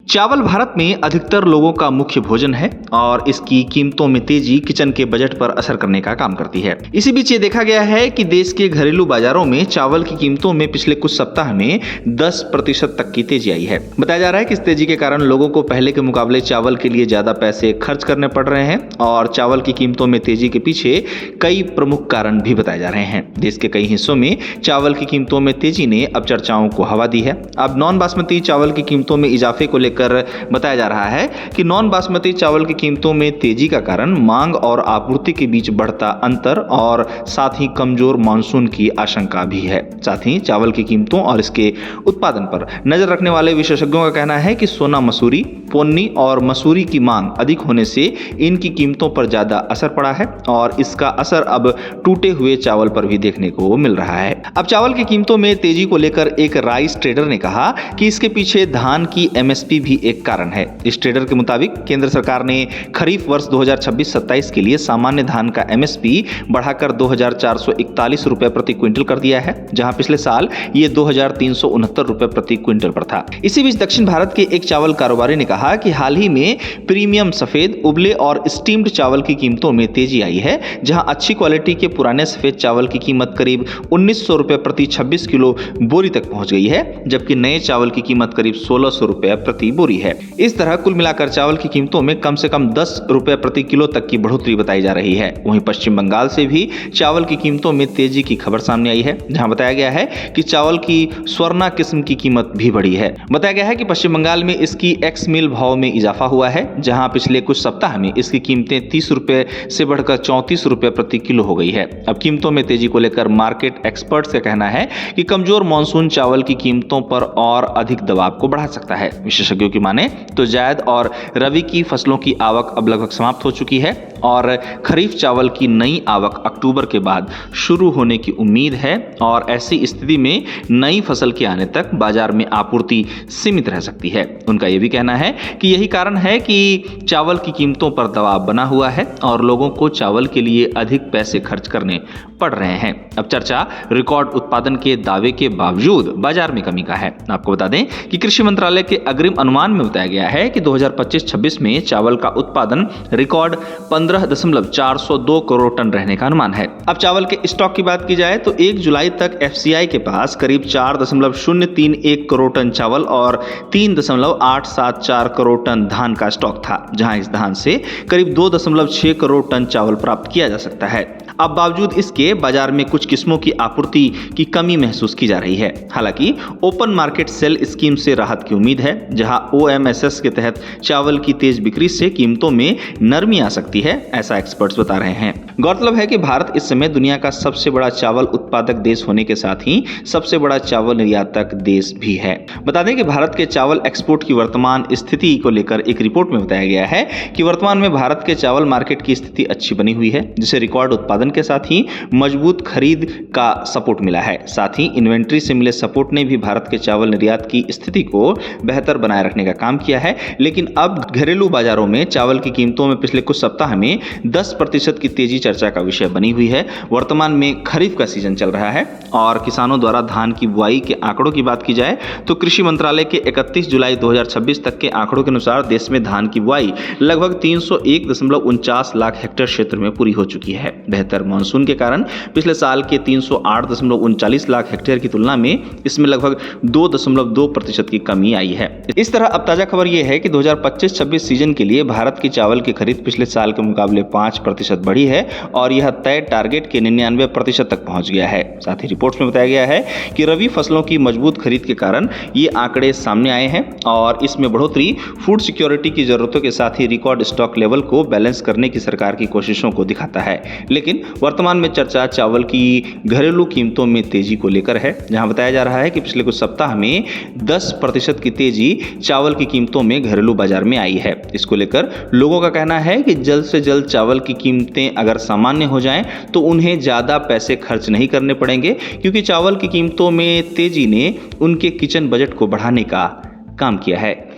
चावल भारत में अधिकतर लोगों का मुख्य भोजन है और इसकी कीमतों में तेजी किचन के बजट पर असर करने का काम करती है। इसी बीच ये देखा गया है कि देश के घरेलू बाजारों में चावल की कीमतों में पिछले कुछ सप्ताह में 10% तक की तेजी आई है। बताया जा रहा है कि इस तेजी के कारण लोगों को पहले के मुकाबले चावल के लिए ज्यादा पैसे खर्च करने पड़ रहे हैं और चावल की कीमतों में तेजी के पीछे कई प्रमुख कारण भी बताए जा रहे हैं। देश के कई हिस्सों में चावल की कीमतों में तेजी ने अब चर्चाओं को हवा दी है। अब नॉन बासमती चावल की कीमतों में इजाफे को लेकर बताया जा रहा है कि नॉन बासमती चावल की कीमतों में तेजी का कारण मांग और आपूर्ति के बीच बढ़ता अंतर और साथ ही कमजोर मानसून की आशंका भी है। साथ ही चावल की कीमतों और इसके उत्पादन पर नजर रखने वाले विशेषज्ञों का कहना है कि सोना मसूरी, पोन्नी और मसूरी की मांग अधिक होने से इनकी कीमतों पर ज्यादा असर पड़ा है और इसका असर अब टूटे हुए चावल पर भी देखने को मिल रहा है। अब चावल की कीमतों में तेजी को लेकर एक राइस ट्रेडर ने कहा कि इसके पीछे धान की एमएसपी भी एक कारण है। इस ट्रेडर के मुताबिक केंद्र सरकार ने खरीफ वर्ष 2026-27 के लिए सामान्य धान का एमएसपी बढ़ाकर 2,441 रुपए प्रति क्विंटल कर दिया है, जहां पिछले साल ये 2,369 रुपए प्रति क्विंटल पर था। इसी बीच दक्षिण भारत के एक चावल कारोबारी ने कहा कि हाल ही में प्रीमियम सफेद, उबले और स्टीम्ड चावल की कीमतों में तेजी आई है, जहां अच्छी क्वालिटी के पुराने सफेद चावल की कीमत करीब 1,900 रुपए प्रति 26 किलो बोरी तक पहुंच गई है, जबकि नए चावल की कीमत करीब 1,600 रुपए प्रति बोरी है। इस तरह कुल मिलाकर चावल की कीमतों में कम से कम 10 रुपए प्रति किलो तक की बढ़ोतरी बताई जा रही है। वहीं पश्चिम बंगाल से भी चावल की कीमतों में तेजी की खबर सामने आई है, जहां बताया गया है कि चावल की स्वर्णा किस्म की कीमत भी बढ़ी है। बताया गया है कि पश्चिम बंगाल में इसकी एक्स मिल भाव में इजाफा हुआ है, जहां पिछले कुछ सप्ताह में इसकी कीमतें 30 रुपए से बढ़कर 34 रुपए प्रति किलो हो गई है। अब कीमतों में तेजी को लेकर मार्केट एक्सपर्ट्स का कहना है कि कमजोर मानसून चावल की कीमतों पर और अधिक दबाव को बढ़ा सकता है। विशेषज्ञों की माने तो जायद और रबी की फसलों की आवक अब लगभग समाप्त हो चुकी है और खरीफ चावल की नई आवक अक्टूबर के बाद शुरू होने की उम्मीद है और ऐसी स्थिति में नई फसल के आने तक बाजार में आपूर्ति सीमित रह सकती है। उनका यह भी कहना है कि यही कारण है कि चावल की कीमतों पर दबाव बना हुआ है और लोगों को चावल के लिए अधिक पैसे खर्च करने पड़ रहे हैं। अब चर्चा रिकॉर्ड उत्पादन के दावे के बावजूद बाजार में कमी का है। आपको बता दें कि कृषि मंत्रालय के अग्रिम अनुमान में बताया गया है कि 2025-26 में चावल का उत्पादन रिकॉर्ड 15.402 करोड़ टन रहने का अनुमान है। अब चावल के स्टॉक की बात की जाए तो 1 जुलाई तक एफसीआई के पास करीब 4.031 करोड़ टन चावल और 3.874 करोड़ टन धान का स्टॉक था, जहां इस धान से करीब 2.6 करोड़ टन चावल प्राप्त किया जा सकता है। अब बावजूद इसके बाजार में कुछ किस्मों की आपूर्ति की कमी महसूस की जा रही है। हालांकि ओपन मार्केट सेल स्कीम से राहत की उम्मीद है, जहां ओएमएसएस के तहत चावल की तेज बिक्री से कीमतों में नरमी आ सकती है, ऐसा एक्सपर्ट्स बता रहे हैं। गौरतलब है कि भारत इस समय दुनिया का सबसे बड़ा चावल उत्पादक देश होने के साथ ही सबसे बड़ा चावल निर्यातक देश भी है। बता दें कि भारत के चावल एक्सपोर्ट की वर्तमान स्थिति को लेकर एक रिपोर्ट में बताया गया है कि वर्तमान में भारत के चावल मार्केट की स्थिति अच्छी बनी हुई है, जिसे रिकॉर्ड उत्पादन के साथ ही मजबूत खरीद का सपोर्ट मिला है। साथ ही इन्वेंट्री से मिले सपोर्ट ने भी भारत के चावल निर्यात की स्थिति को बेहतर बनाए रखने का काम किया है। लेकिन अब घरेलू बाजारों में चावल की कीमतों में पिछले कुछ सप्ताह में 10% की तेजी चर्चा का विषय बनी हुई है। वर्तमान में खरीफ का सीजन चल रहा है और किसानों द्वारा धान की बुआई के आंकड़ों की बात की जाए तो कृषि मंत्रालय के 31 जुलाई 2026 तक के आंकड़ों के अनुसार देश में धान की बुआई लगभग 301.49 लाख हेक्टेयर क्षेत्र में पूरी हो चुकी है। बेहतर मानसून के कारण पिछले साल के 308.39 लाख हेक्टेयर की तुलना में इसमें लगभग 2.2% की कमी आई है। इस तरह अब ताजा खबर यह है कि 2025-26 सीजन के लिए भारत की चावल की खरीद पिछले साल के मुकाबले 5% बढ़ी है और यह तय टारगेट के 99% तक पहुंच गया है। साथ ही रिपोर्ट्स में बताया गया है कि रबी फसलों की मजबूत खरीद के कारण ये आंकड़े सामने आए हैं और इसमें बढ़ोतरी फूड सिक्योरिटी की जरूरतों के साथ ही रिकॉर्ड स्टॉक लेवल को बैलेंस करने की सरकार की कोशिशों को दिखाता है। लेकिन वर्तमान में चर्चा चावल की घरेलू कीमतों में तेजी को लेकर है, जहां बताया जा रहा है कि पिछले कुछ सप्ताह में 10% की तेजी चावल की कीमतों में घरेलू बाजार में आई है। इसको लेकर लोगों का कहना है कि जल्द से जल्द चावल की कीमतें अगर सामान्य हो जाएं तो उन्हें ज्यादा पैसे खर्च नहीं करने पड़ेंगे, क्योंकि चावल की कीमतों में तेजी ने उनके किचन बजट को बढ़ाने का काम किया है।